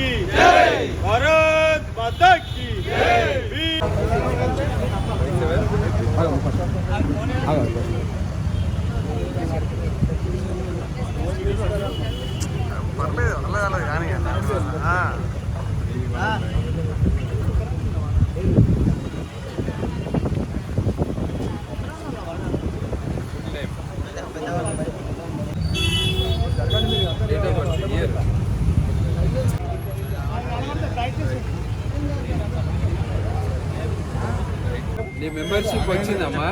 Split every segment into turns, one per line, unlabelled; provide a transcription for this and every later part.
की जय, भारत माता की जय।
నీ మెంబర్షిప్ వచ్చిందమ్మా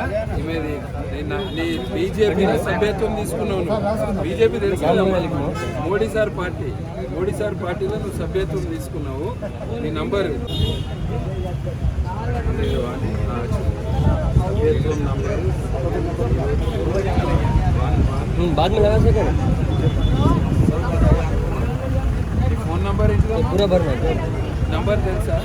నీ బీజేపీలో సభ్యత్వం తీసుకున్నావు. బీజేపీ తెలుసు మోడీ సార్ పార్టీలో నువ్వు సభ్యత్వం తీసుకున్నావు. నీ నంబర్ సభ్యత్వం నంబర్ ఫోన్ నంబర్ ఏంటి? నంబర్ తెలుసా?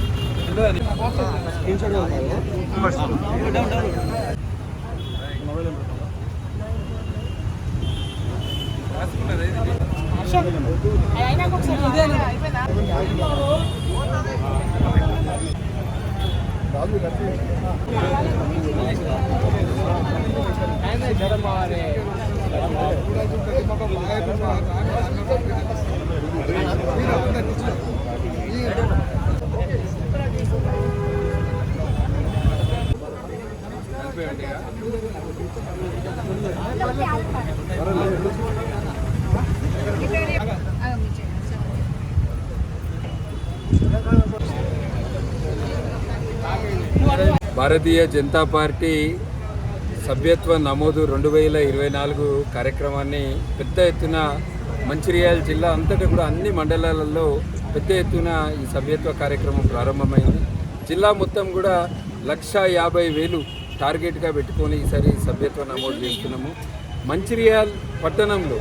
భారతీయ జనతా పార్టీ సభ్యత్వ నమోదు 2024 కార్యక్రమాన్ని పెద్ద ఎత్తున మంచిర్యాల జిల్లా అంతటా కూడా అన్ని మండలాలలో పెద్ద ఎత్తున ఈ సభ్యత్వ కార్యక్రమం ప్రారంభమైంది. జిల్లా మొత్తం కూడా 150,000 టార్గెట్గా పెట్టుకొని ఈసారి సభ్యత్వ నమోదు చేస్తున్నాము. మంచిర్యాల పట్టణంలో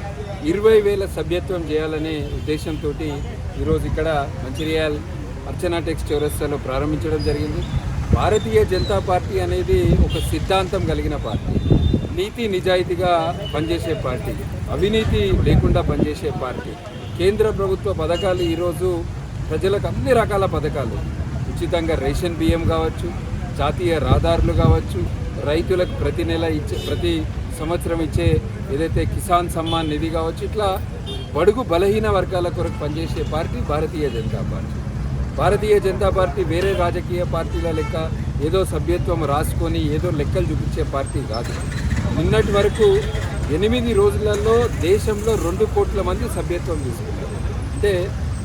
20,000 సభ్యత్వం చేయాలనే ఉద్దేశంతో ఈరోజు ఇక్కడ మంచిర్యాల అర్చనా టెక్స్ చౌరస్తాలో ప్రారంభించడం జరిగింది. భారతీయ జనతా పార్టీ అనేది ఒక సిద్ధాంతం కలిగిన పార్టీ, నీతి నిజాయితీగా పనిచేసే పార్టీ, అవినీతి లేకుండా పనిచేసే పార్టీ. కేంద్ర ప్రభుత్వ పథకాలు ఈరోజు ప్రజలకు అన్ని రకాల పథకాలు, ఉచితంగా రేషన్ బియ్యం కావచ్చు, జాతీయ రహదారులు కావచ్చు, రైతులకు ప్రతి సంవత్సరం ఇచ్చే ఏదైతే కిసాన్ సమ్మాన్ నిధి కావచ్చు, ఇట్లా బడుగు బలహీన వర్గాల కొరకు పనిచేసే party Bharatiya Janata party. Bharatiya Janata party వేరే రాజకీయ పార్టీల లెక్క ఏదో సభ్యత్వం రాసుకొని ఏదో లెక్కలు చూపించే పార్టీ కాదు. నిన్నటి వరకు 8 రోజులలో దేశంలో 2 కోట్ల మంది సభ్యత్వం తీసుకున్నారు. అంటే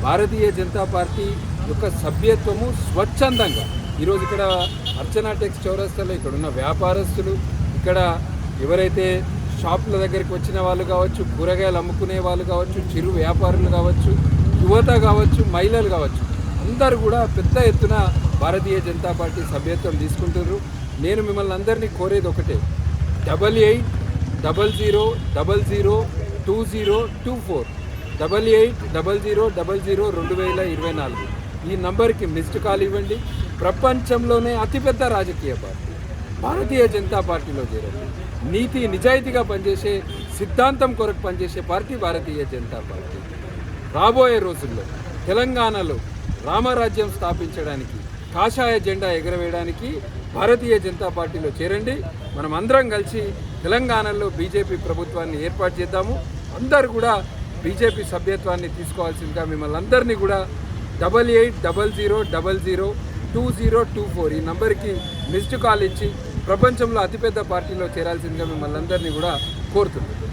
భారతీయ జనతా పార్టీ యొక్క సభ్యత్వము స్వచ్ఛందంగా ఈరోజు ఇక్కడ అర్చనా టెక్స్ చౌరస్తాలో ఇక్కడ ఉన్న వ్యాపారస్తులు, ఇక్కడ ఎవరైతే షాపుల దగ్గరికి వచ్చిన వాళ్ళు కావచ్చు, కూరగాయలు అమ్ముకునే వాళ్ళు కావచ్చు, చిరు వ్యాపారులు కావచ్చు, యువత కావచ్చు, మహిళలు కావచ్చు, అందరూ కూడా పెద్ద ఎత్తున భారతీయ జనతా పార్టీ సభ్యత్వం తీసుకుంటున్నారు. నేను మిమ్మల్ని అందరినీ కోరేది ఒకటే, 8800002024 8800002024 ఈ నంబర్కి మిస్డ్ కాల్ ఇవ్వండి. ప్రపంచంలోనే అతిపెద్ద రాజకీయ పార్టీ భారతీయ జనతా పార్టీలో చేరండి. నీతి నిజాయితీగా పనిచేసే సిద్ధాంతం కొరకు పనిచేసే పార్టీ భారతీయ జనతా పార్టీ. రాబోయే రోజుల్లో తెలంగాణలో రామరాజ్యం స్థాపించడానికి, కాషాయ జెండా ఎగరవేయడానికి భారతీయ జనతా పార్టీలో చేరండి. మనం అందరం కలిసి తెలంగాణలో బీజేపీ ప్రభుత్వాన్ని ఏర్పాటు చేద్దాము. అందరూ కూడా బీజేపీ సభ్యత్వాన్ని తీసుకోవాల్సిందిగా మిమ్మల్ని అందరినీ కూడా 8800002024 ఈ నంబర్కి మిస్డ్ కాల్ ఇచ్చి ప్రపంచంలో అతిపెద్ద పార్టీలో చేరాల్సిందిగా మిమ్మల్ని అందరినీ కూడా కోరుతున్నాను.